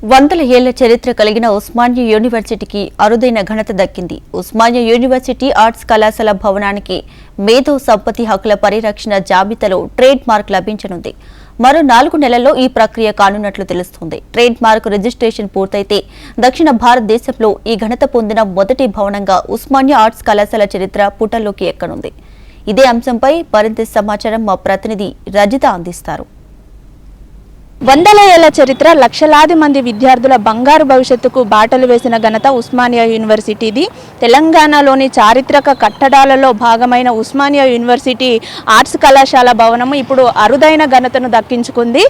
వందల ఏళ్ల చరిత్ర కలిగిన ఉస్మానియా యూనివర్సిటీకి అరుదైన ఘనత దక్కింది. ఉస్మానియా యూనివర్సిటీ ఆర్ట్స్ కళాశాల భవనానికి మేధో సంపత్తి హక్కుల పరిరక్షణ జాబితాలో ట్రేడ్ మార్క్ లభించనుంది. మరో 4 నెలల్లో ఈ ప్రక్రియ కానున్నట్లు తెలుస్తోంది. ట్రేడ్ మార్క్ రిజిస్ట్రేషన్ పూర్తయితే దక్షిణ భారతదేశంలో ఈ ఘనత పొందిన మొదటి భవనంగా ఉస్మానియా ఆర్ట్స్ కళాశాల చరిత్ర పుటల్లోకి ఎక్కనుంది. ఇదే అంశంపై మరింత సమాచారం మా ప్రతినిధి రజిత అందిస్తారు. వందల ఏళ్ల చరిత్ర, లక్షలాది మంది విద్యార్థుల బంగారు భవిష్యత్తుకు బాటలు వేసిన ఘనత ఉస్మానియా యూనివర్సిటీది. తెలంగాణలోని చారిత్రక కట్టడాలలో భాగమైన ఉస్మానియా యూనివర్సిటీ ఆర్ట్స్ కళాశాల భవనము ఇప్పుడు అరుదైన ఘనతను దక్కించుకుంది.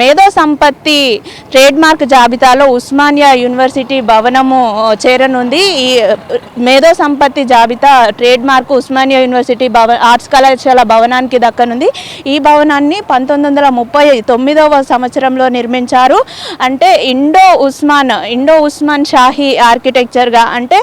మేధో సంపత్తి ట్రేడ్ మార్క్ జాబితాలో ఉస్మానియా యూనివర్సిటీ భవనము చేరనుంది. ఈ మేధో సంపత్తి జాబితా trade mark Osmania university arts కళాశాల భవనానికి దక్కనుంది. ఈ భవనాన్ని 1939వ సంవత్సరంలో నిర్మించారు. అంటే ఇండో ఉస్మాన్ షాహీ ఆర్కిటెక్చర్గా, అంటే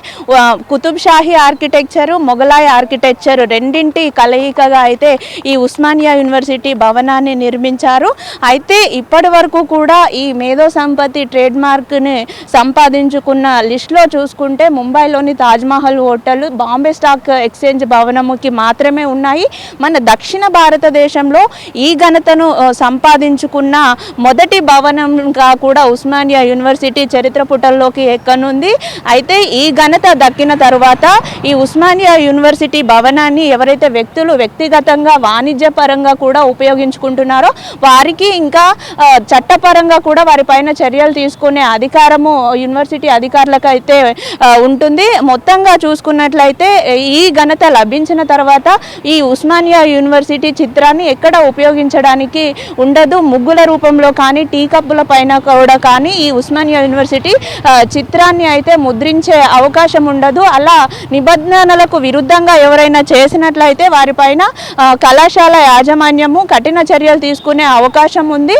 కుతుబ్ షాహీ ఆర్కిటెక్చర్, మొఘలాయ్ ఆర్కిటెక్చర్ రెండింటి కలయికగా అయితే ఈ ఉస్మానియా యూనివర్సిటీ భవనాన్ని నిర్మించారు. అయితే ఇప్పటి వరకు కూడా ఈ మేధో సంపత్తి ట్రేడ్ మార్క్ని సంపాదించుకున్న లిస్టులో చూసుకుంటే ముంబైలోని Taj Mahal hotel, Bombay stock exchange భవనముకి మాత్రమే ఉన్నాయి. మన దక్షిణ భారతదేశంలో ఈ ఘనతను సంపాదించుకున్న మొదటి భవనంగా కూడా ఉస్మానియా యూనివర్సిటీ చరిత్ర పుటల్లోకి ఎక్కనుంది. అయితే ఈ ఘనత దక్కిన తరువాత ఈ ఉస్మానియా యూనివర్సిటీ భవనాన్ని ఎవరైతే వ్యక్తులు వ్యక్తిగతంగా వాణిజ్యపరంగా కూడా ఉపయోగించుకుంటున్నారో వారికి, ఇంకా చట్టపరంగా కూడా వారిపైన చర్యలు తీసుకునే అధికారము యూనివర్సిటీ అధికారులకు అయితే ఉంటుంది. మొత్తంగా చూసుకున్నట్లయితే ఈ ఘనత లభించిన తర్వాత ఈ ఉస్మానియా యూనివర్సిటీ చిత్రాన్ని ఎక్కడ ఉపయోగించడానికి ఉండదు. ముగ్గుల రూపంలో కానీ, టీ కప్పుల పైన కూడా కానీ ఈ ఉస్మానియా యూనివర్సిటీ చిత్రాన్ని అయితే ముద్రించే అవకాశం ఉండదు. అలా నిబంధనలకు విరుద్ధంగా ఎవరైనా చేసినట్లయితే వారిపైన కళాశాల యాజమాన్యము కఠిన చర్యలు తీసుకునే అవకాశం ఉంది.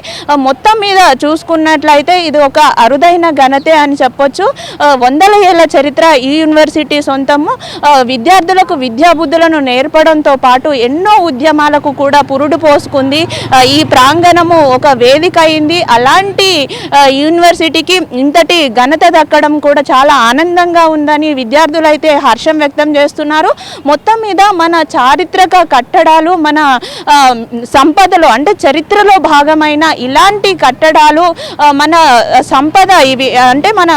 మొత్తం మీద చూసుకున్నట్లయితే ఇది ఒక అరుదైన ఘనతే అని చెప్పొచ్చు. వందల ఏళ్ల చరిత్ర ఈ యూనివర్సిటీ సొంతము. విద్యార్థులకు విద్యాబుద్ధులను నేర్పడంతో పాటు ఎన్నో ఉద్యమాలకు కూడా పురుడు పోసుకుంది. ఈ ప్రాంగణము ఒక వేదిక అయింది. అలాంటి యూనివర్సిటీకి ఇంతటి ఘనత దక్కడం కూడా చాలా ఆనందంగా ఉందని విద్యార్థులు అయితే హర్షం వ్యక్తం చేస్తున్నారు. మొత్తం మీద మన చారిత్రక కట్టడాలు, మన సంపదలో అంటే చరిత్రలో భాగమైన ఇలాంటి కట్టడాలు మన సంపద, ఇవి అంటే మన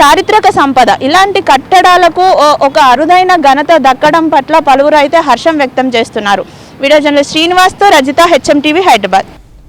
చారిత్రక సంపద. ఇలాంటి కట్టడాలకు ఒక అరుదైన ఘనత దక్కడం పట్ల పలువురు అయితే హర్షం వ్యక్తం చేస్తున్నారు. వీడియో జర్నలిస్ట్ శ్రీనివాస్తో రజిత, HM TV, హైదరాబాద్.